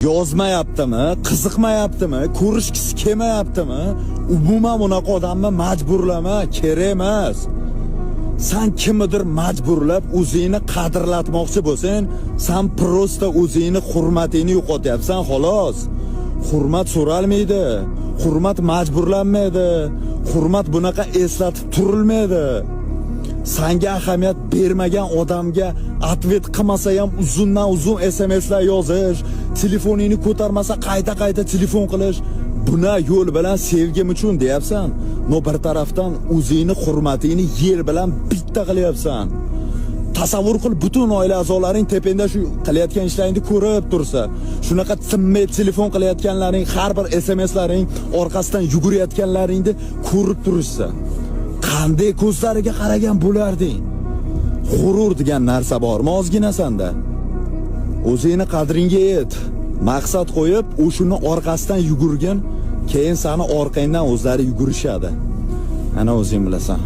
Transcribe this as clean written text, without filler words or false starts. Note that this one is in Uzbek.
yozmayaptimi, qiziqmayaptimi, ko'rishgisi kelmayaptimi, umuman unaqa odamni majburlama, kerak emas. Sen kimnidir majburlab o'zingni qadrlatmoqchi bo'lsang, sen prosta o'zingni hurmatini yo'qotyapsan xolos. Hurmat so'ralmaydi, hurmat majburlanmaydi, hurmat bunaqa eslatib turilmaydi. Senga ahamiyat bermagan odamga atvet qilmasa ham uzundan uzun SMS'lar yozish, telefoningni ko'tarmasa qayta telefon qilish, buna yo'l bilan sevgim uchun deyapsan. No bir tarafdan o'zingni hurmatini yer bilan bitta qilyapsan. Tasavvur qil, butun oila a'zolaring tependa shu qilayotgan ishlaringni ko'rib tursa, shunaqa tinmay telefon qilayotganlaring, har bir SMS'laring orqasidan yugurayotganlaringni ko'rib turishsa, qanday ko'zlariga qaragan bo'larding? G'urur degan narsa bormi ozgina senda? O'zingni qadringga yet. Maqsad qo'yib, o'shuni orqasidan yugurgin, keyin seni orqangdan o'zlari yugurishadi. Ana o'zing bilasan.